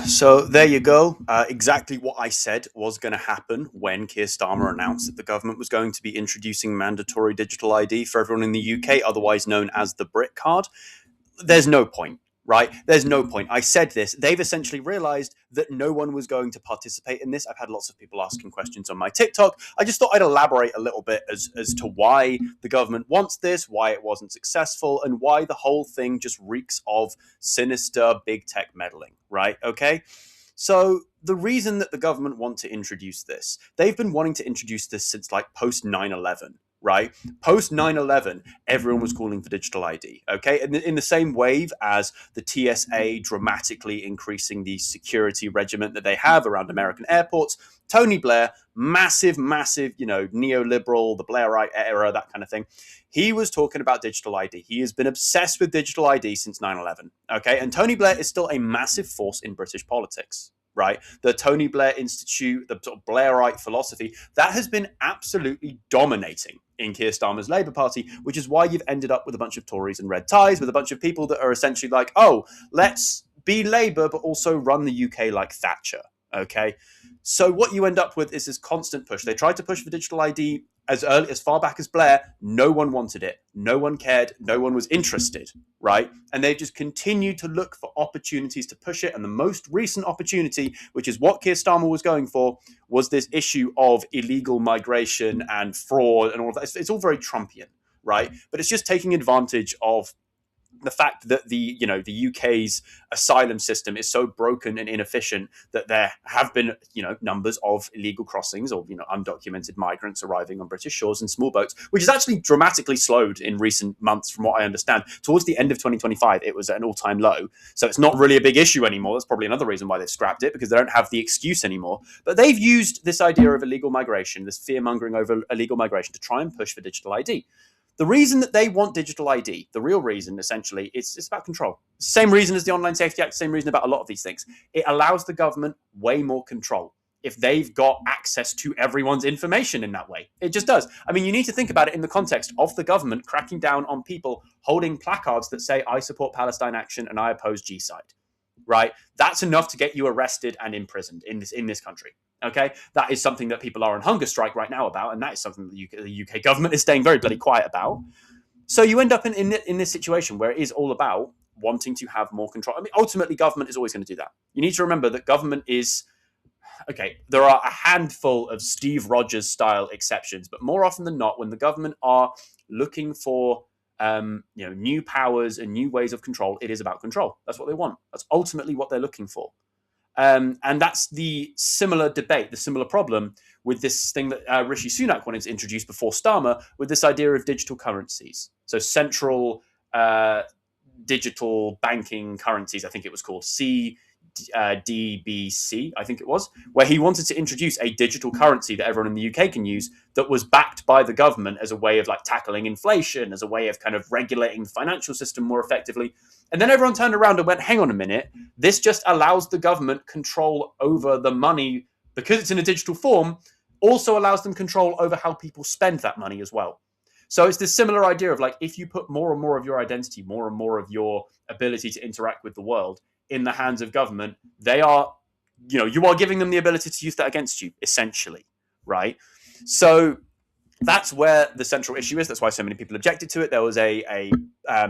So there you go. Exactly what I said was going to happen when Keir Starmer announced that the government was going to be introducing mandatory digital ID for everyone in the UK, otherwise known as the Brit card. There's no point, right? There's no point. I said this. They've essentially realized that no one was going to participate in this. I've had lots of people asking questions on my TikTok. I just thought I'd elaborate a little bit as to why the government wants this, why it wasn't successful, and why the whole thing just reeks of sinister big tech meddling, right? Okay. So the reason that the government want to introduce this, they've been wanting to introduce this since like post 9/11, right? Post 9/11, everyone was calling for digital ID, okay? And in the same wave as the TSA dramatically increasing the security regiment that they have around American airports, Tony Blair, massive, neoliberal, the Blairite era, that kind of thing. He was talking about digital ID. He has been obsessed with digital ID since 9/11, okay? And Tony Blair is still a massive force in British politics, right? The Tony Blair Institute, the sort of Blairite philosophy, that has been absolutely dominating in Keir Starmer's Labour Party, which is why you've ended up with a bunch of Tories and red ties, with a bunch of people that are essentially like, oh, let's be Labour, but also run the UK like Thatcher, okay? So what you end up with is this constant push. They tried to push for digital ID as far back as Blair. No one wanted it. No one cared. No one was interested, right? And they've just continued to look for opportunities to push it. And the most recent opportunity, which is what Keir Starmer was going for, was this issue of illegal migration and fraud and all of that. It's all very Trumpian, right? But it's just taking advantage of the fact that the UK's asylum system is so broken and inefficient that there have been numbers of illegal crossings or undocumented migrants arriving on British shores in small boats, which is actually dramatically slowed in recent months, from what I understand. Towards the end of 2025, it was at an all-time low, so it's not really a big issue anymore. That's probably another reason why they've scrapped it, because they don't have the excuse anymore. But they've used this idea of illegal migration, this fear-mongering over illegal migration, to try and push for digital ID. The reason that they want digital ID, the real reason, essentially, it's about control. Same reason as the Online Safety Act, same reason about a lot of these things. It allows the government way more control if they've got access to everyone's information in that way. It just does. I mean, you need to think about it in the context of the government cracking down on people holding placards that say, I support Palestine action and I oppose G-side, right? That's enough to get you arrested and imprisoned in this country. Okay, that is something that people are on hunger strike right now about, and that is something that the UK government is staying very bloody quiet about. So you end up in this situation where it is all about wanting to have more control. I mean, ultimately, government is always going to do that. You need to remember that government is okay. There are a handful of Steve Rogers style exceptions, but more often than not, when the government are looking for new powers and new ways of control, it is about control. That's what they want. That's ultimately what they're looking for. And that's the similar debate, the similar problem with this thing that Rishi Sunak wanted to introduce before Starmer, with this idea of digital currencies. So central digital banking currencies, I think it was called CDBC, I think it was, where he wanted to introduce a digital currency that everyone in the UK can use that was backed by the government as a way of like tackling inflation, as a way of kind of regulating the financial system more effectively. And then everyone turned around and went, hang on a minute, this just allows the government control over the money because it's in a digital form, also allows them control over how people spend that money as well. So it's this similar idea of like, if you put more and more of your identity, more and more of your ability to interact with the world in the hands of government, they are, you are giving them the ability to use that against you, essentially, right? So that's where the central issue is. That's why so many people objected to it. There was a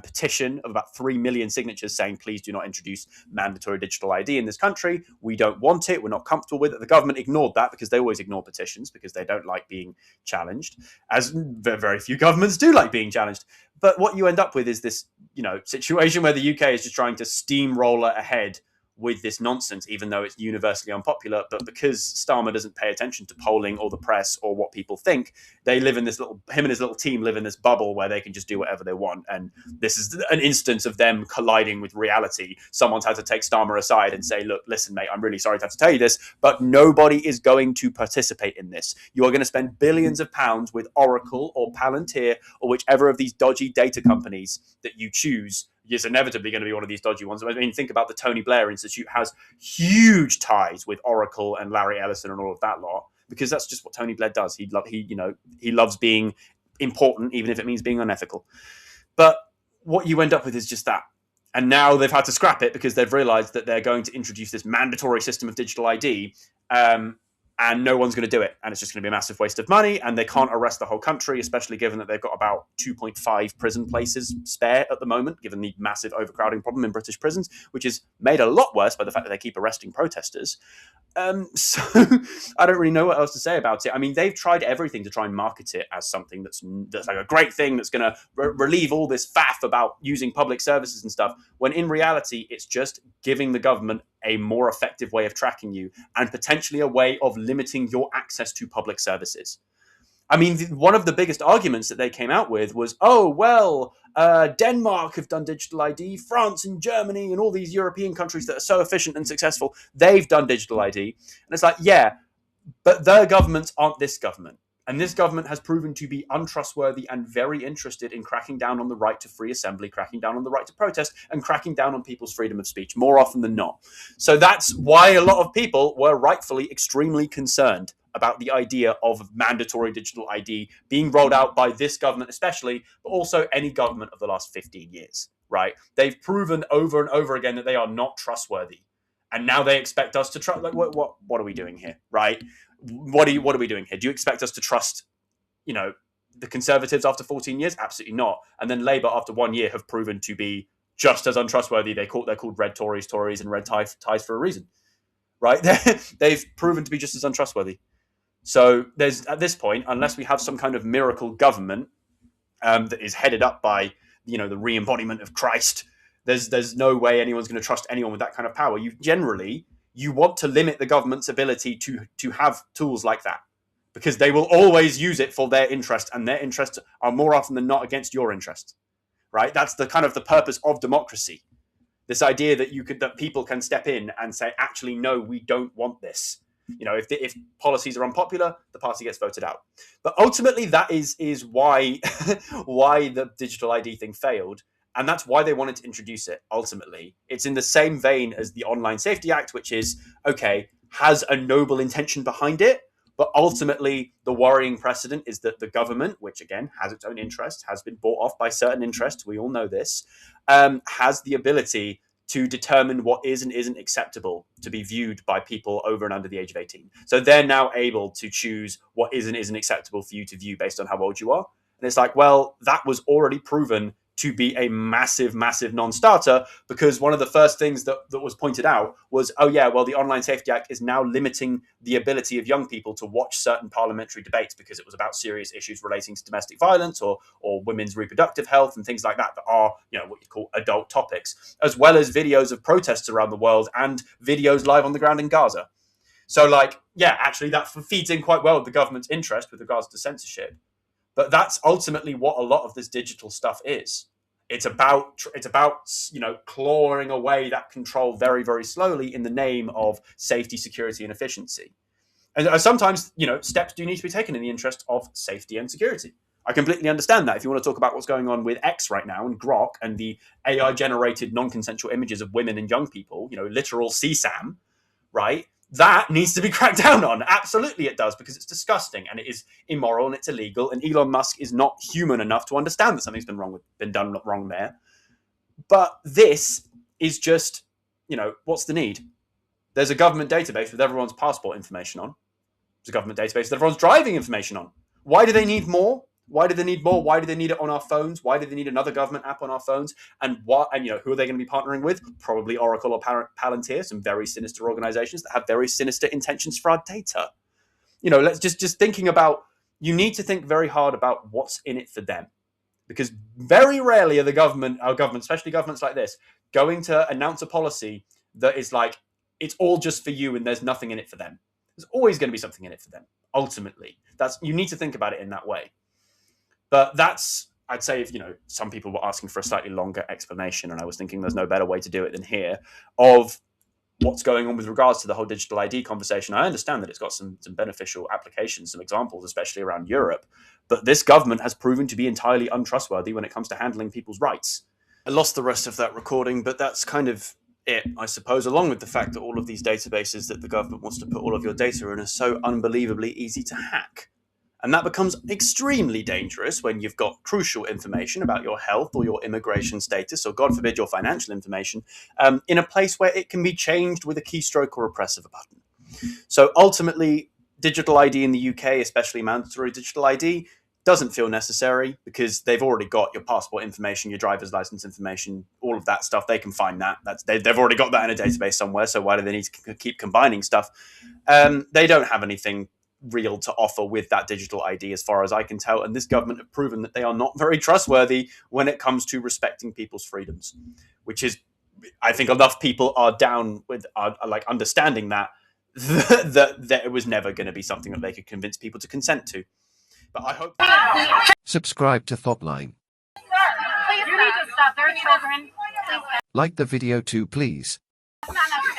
petition of about 3 million signatures saying, please do not introduce mandatory digital ID in this country. We don't want it. We're not comfortable with it. The government ignored that because they always ignore petitions because they don't like being challenged, as very few governments do like being challenged. But what you end up with is this, situation where the UK is just trying to steamroller ahead with this nonsense, even though it's universally unpopular. But because Starmer doesn't pay attention to polling or the press or what people think, they live in this him and his little team live in this bubble where they can just do whatever they want. And this is an instance of them colliding with reality. Someone's had to take Starmer aside and say, look, listen, mate, I'm really sorry to have to tell you this, but nobody is going to participate in this. You are going to spend billions of pounds with Oracle or Palantir or whichever of these dodgy data companies that you choose. It's inevitably going to be one of these dodgy ones. I mean, think about the Tony Blair Institute has huge ties with Oracle and Larry Ellison and all of that lot, because that's just what Tony Blair does. He loves being important, even if it means being unethical. But what you end up with is just that. And now they've had to scrap it because they've realized that they're going to introduce this mandatory system of digital ID, and no one's going to do it. And it's just going to be a massive waste of money, and they can't arrest the whole country, especially given that they've got about 2.5 prison places spare at the moment, given the massive overcrowding problem in British prisons, which is made a lot worse by the fact that they keep arresting protesters. So I don't really know what else to say about it. I mean, they've tried everything to try and market it as something that's like a great thing that's going to relieve all this faff about using public services and stuff, when in reality, it's just giving the government a more effective way of tracking you and potentially a way of limiting your access to public services. I mean, one of the biggest arguments that they came out with was, oh, well, Denmark have done digital ID, France and Germany and all these European countries that are so efficient and successful, they've done digital ID. And it's like, yeah, but their governments aren't this government. And this government has proven to be untrustworthy and very interested in cracking down on the right to free assembly, cracking down on the right to protest, and cracking down on people's freedom of speech more often than not. So that's why a lot of people were rightfully extremely concerned about the idea of mandatory digital ID being rolled out by this government especially, but also any government of the last 15 years, right? They've proven over and over again that they are not trustworthy. And now they expect us to trust. Like, what are we doing here, right? What are we doing here? Do you expect us to trust, the Conservatives after 14 years? Absolutely not. And then Labour after 1 year have proven to be just as untrustworthy. They're called red Tories, and red ties for a reason, right? They've proven to be just as untrustworthy. So there's, at this point, unless we have some kind of miracle government that is headed up by, the re-embodiment of Christ, there's no way anyone's going to trust anyone with that kind of power. You want to limit the government's ability to have tools like that, because they will always use it for their interest, and their interests are more often than not against your interests, right? That's the kind of the purpose of democracy. This idea that people can step in and say, actually, no, we don't want this. If policies are unpopular, the party gets voted out. But ultimately, that is why why the digital ID thing failed, and that's why they wanted to introduce it. Ultimately, it's in the same vein as the Online Safety Act, which is has a noble intention behind it, but ultimately the worrying precedent is that the government, which again has its own interests, has been bought off by certain interests. We all know this, has the ability to determine what is and isn't acceptable to be viewed by people over and under the age of 18. So they're now able to choose what is and isn't acceptable for you to view based on how old you are. And it's like, well, that was already proven to be a massive, massive non-starter, because one of the first things that was pointed out was, oh yeah, well, the Online Safety Act is now limiting the ability of young people to watch certain parliamentary debates because it was about serious issues relating to domestic violence or women's reproductive health and things like that are, what you call adult topics, as well as videos of protests around the world and videos live on the ground in Gaza. So actually that feeds in quite well with the government's interest with regards to censorship. But that's ultimately what a lot of this digital stuff is. It's about clawing away that control very, very slowly in the name of safety, security, and efficiency. And sometimes, steps do need to be taken in the interest of safety and security. I completely understand that. If you want to talk about what's going on with X right now and Grok and the AI-generated non-consensual images of women and young people, literal CSAM, right? That needs to be cracked down on. Absolutely it does, because it's disgusting and it is immoral and it's illegal, and Elon Musk is not human enough to understand that something's been done wrong there. But this is just, what's the need? There's a government database with everyone's passport information on. There's a government database with everyone's driving information on. Why do they need more? Why do they need more? Why do they need it on our phones? Why do they need another government app on our phones? And who are they going to be partnering with? Probably Oracle or Palantir, some very sinister organizations that have very sinister intentions for our data. Let's just thinking about, you need to think very hard about what's in it for them. Because very rarely are our government, especially governments like this, going to announce a policy that is like, it's all just for you and there's nothing in it for them. There's always going to be something in it for them, ultimately. You need to think about it in that way. But that's, I'd say, if some people were asking for a slightly longer explanation, and I was thinking there's no better way to do it than here, of what's going on with regards to the whole digital ID conversation. I understand that it's got some beneficial applications, some examples, especially around Europe. But this government has proven to be entirely untrustworthy when it comes to handling people's rights. I lost the rest of that recording, but that's kind of it, I suppose, along with the fact that all of these databases that the government wants to put all of your data in are so unbelievably easy to hack. And that becomes extremely dangerous when you've got crucial information about your health or your immigration status, or God forbid, your financial information, in a place where it can be changed with a keystroke or a press of a button. So ultimately, digital ID in the UK, especially mandatory digital ID, doesn't feel necessary because they've already got your passport information, your driver's license information, all of that stuff. They can find that. They've already got that in a database somewhere. So why do they need to keep combining stuff? They don't have anything real to offer with that digital ID, as far as I can tell. And this government have proven that they are not very trustworthy when it comes to respecting people's freedoms, which is, I think, enough people are down with, are like understanding that that it was never going to be something that they could convince people to consent to. But I hope. Subscribe to Thopline. You need to stop. There are children. Like the video too, please.